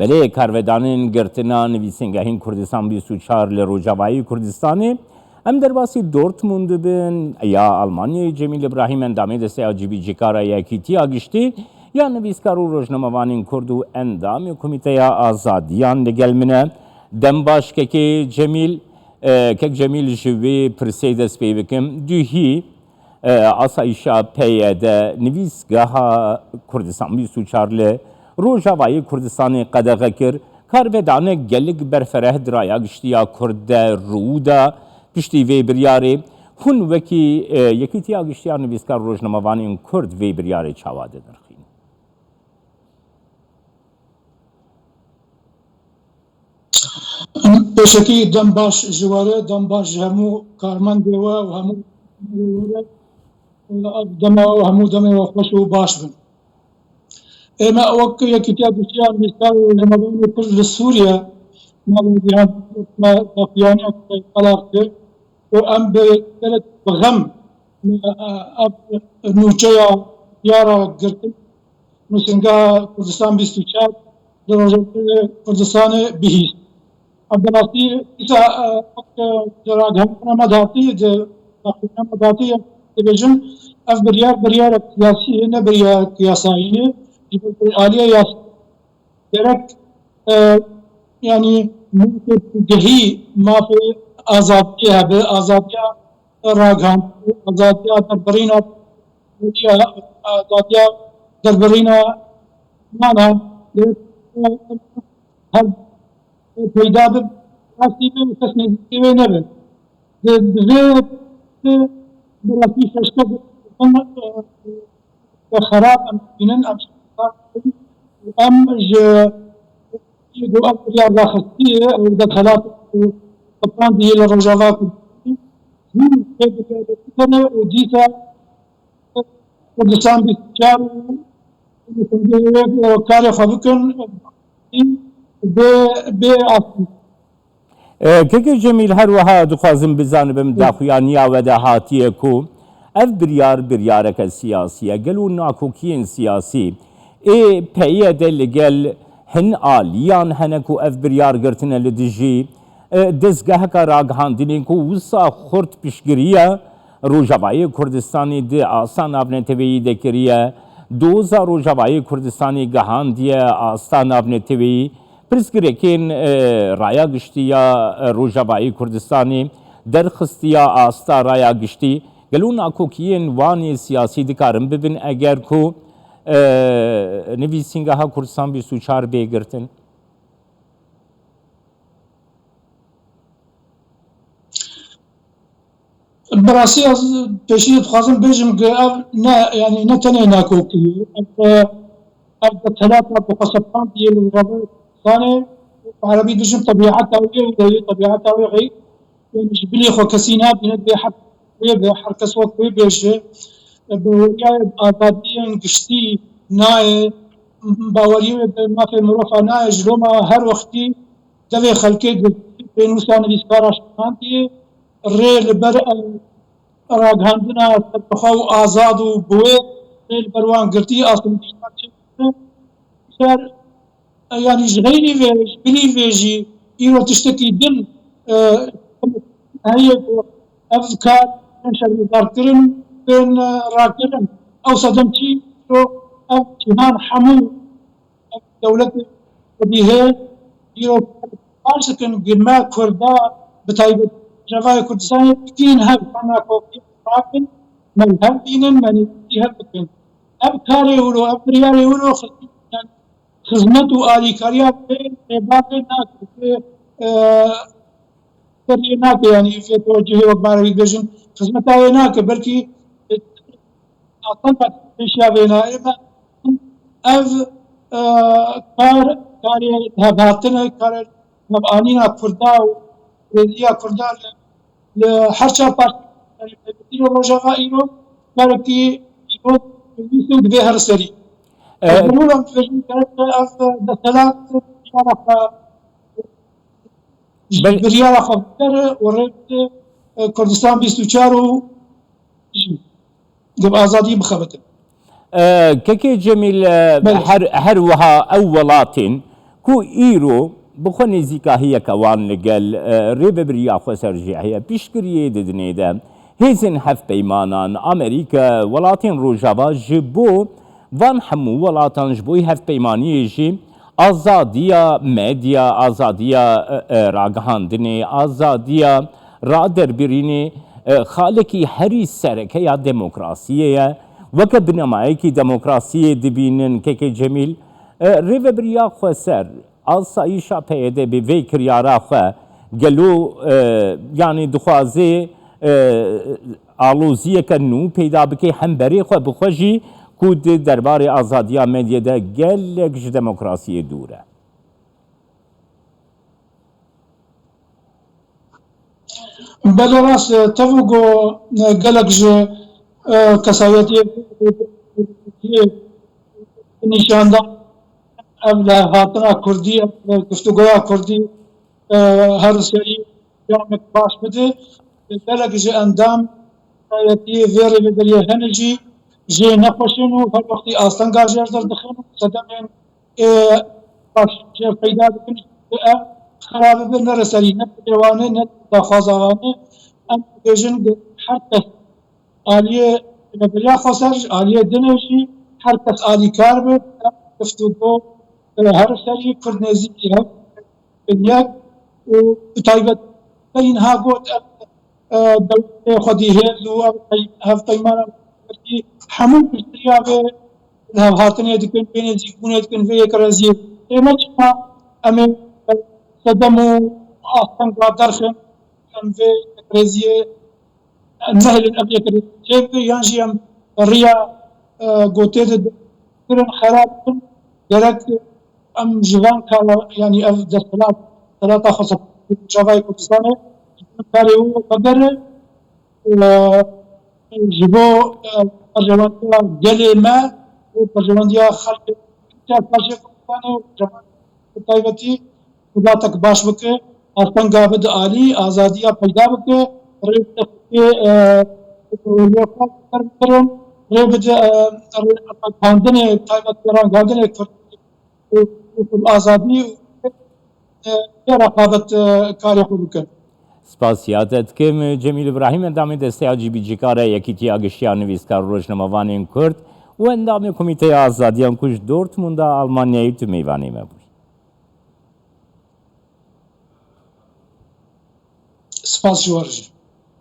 بله کارودانین گرتنا نویسنگاهین کردستان 24 لروجاوایی کردستانی ام در باسی دورتموند بن یا آلمانی جمیل ابراهیم اندامه دسته آجیبی جکارا یکیتی آگشتی یا نویسکار و روزنامه‌وانین کرد و اندام کمیته آزادیان لگل منه دم باش که جمیل جوی پرسی دست پی بکم دوهی آسایشا پیاده نویسگاه کردستان 24 روجاوایی کردستان قدغه کر کارودانه گلگ برفره درایا گشتیا کرد رودا پشتی وی بریاره هون وکی یکیتی آگشتیا نویسکار روزنامه‌وانین کرد وی بریاره چاواده درخین بشکی دم باش جواره دم باش همو کارمند و همو دم و خوش و باش بن اما وقت یکیتی آگشتیا نویسکار روزنامه‌وانین کرد لسوریا ما طافیانی طلاق کرد و ام به بغم نوچه یارا گرتن نویسنگاه کردستان 24 در کردستان بهیست عبدالعاطی ایسا مداتی تبجن اف بریار سیاسی نه بریار سیاسایی عالیه یاس درک يعني ممكن جهي ما في آزادية بآزادية راجان آزادية دربرينا آزادية دربرينا مانا هل پیدا به راستی به تصمیمی نبود. زیر برای فشکد خراب امکانن ام ج دو اکتر راخستی و دخلات طبعا دیه لرجالات هم کنه و دیتا کردستان 24 کار خواهد به اصل که جمیل هر وها دخوازم بزنم داخویانیا و دهاتیه کو اف بریارک سیاسیه گلو ناکوکین سیاسی ای پیه دلگل هن آلیان هنکو اف بریار گرتنه لدجی دزگاه که راگهاندینی کو وسا خورد پیشگریه روجاوایی کردستانی ده آسان آبنه تویی دکریه دوزا روجاوایی کردستانی گهاندیه آستان آبنه تویی پرسکرکین رایا گشتیا روجاوایی کردستانی درخستیا آستا رایا گشتی گلون آکوکیین وانی سیاسی دکارم ببین اگر کو نویسنگاه کردستان 24 بگرتن براسي بشيء خازن بيجم نا يعني نتني ناكوكي أبدا ثلاثة بقصبان ديال الربع ثاني عربي بيجم طبيعتها وهي طبيعتها وهي يعني جبلي خو كسينا بندي حق حركة صوت بيش بوريا آبادية قشتي ناي باوري ما في مرافع ناي جلوما هر وقتي دبي خلقي بينوسان بيسكارا شانتي ريل بر راگهاندنا تبخو آزاد و بوی ريل بروان گرتی آسان بشتر يعني جغيري فيج بلي فيجي إيرو تشتكي دل هي أفكار منشر مداركرن بين راكرن أو صدمتي أو كمان حمو دولة بديهة إيرو أرسكن جماع كردا بتايبة جوای کردستان کین هر فنا کوفی راکن من هر دینن من هر بکن اب کاری ولو اب ریاری ولو خدمت و آلیکاریات به بعد ناک تری ناک یعنی فی توجه و باری بجن خدمت آی ناک بلکی اصلا پیشیا بینا اما اف کاری هباتن کار نبانینا کردا یا کردار لحرشا پارت ایرو روجاوا ایرو کارکی ایرو میسود به هر سری بنورم فیلم کرد از دستلات بریارا خبر ورد کردستان 24 جب آزادی بخبته كيكي جميل هر وها أولات کو ئیرۆ بخۆ نێزیکا هەیە کەوان لەگەل ڕێبەبریا خۆ سەرژێ هەیە پیشکریە ددنێدە هێزن هەفپەیمانان America وڵاتین ڕۆژاوا ji بۆ van hemû welatan ji bo hevpeymaniyê jî azadiya medya, azadiya ragihandinê, azadiya raderbirînê xalekî herî serekeya demokrasiyê ye weke binemayekî demokrasiyê dibînin keke Cemîl rêveberiya xwe ser asayîşa PYD bi vê kiryara xwe gelo yanî dixwaze aloziyeke nû peyda bike hem berê xwe bixwe jî ku di derbarê azadiya medyê de gelek ji demokrasiyê dûr e. بله راست تفوقو قلق جو كسايتي نشاندا أبلا هاتنا كردي گفتگوها كردي هر سری جامعه باش بده قلق جو اندام كسايتي غير بدريه هنجي جي نخوشن و هر وقتی آستان گاجر در دخن صدمين باش جي پیدا بکن خرابه به نرسلی نه دیوانه نه دخوازانه ام بیژن هر کس عالیه نبریا خسر عالیه دنشی هر کس عالی کار به گفتگو هر سری کردنزی هم بنیاد و تایبت این ها گفت دولت خودی هست و هف پیمان همون بسیار به هاتنه دکن بینه زیگونه دکن وی کرازی ایمچ ما امی صدمو أصلاً قادرهم أم في كريزية النهل الأبيض كريزية يانجي أم ريا قوتيد كرن خرابهم درك أم جوان كلا يعني أف دستلات ثلاثة خاصة جواي كردستان كاري هو قدر جبو برجوان جلي ما وبرجوان ديا خلق كتاب باجي كردستان وجوان طيبتي خدا تک باش بکه آستان گابد عالی آزادیا پیدا بکه ریب تختی لیاقت کرن ریب خاندن تایبت کران خاندن آزادی رقابت کاری خود بکن سپاسیاتت کم جمیل ابراهیم اندام دسته جیبی جیکاره یکیتیا گشتیا نویسکار روزنامه‌وانین کرد و اندام کمیته آزادیان کش دورتموندا آلمانیایی تو میوانی مبود. سپاس جوارجی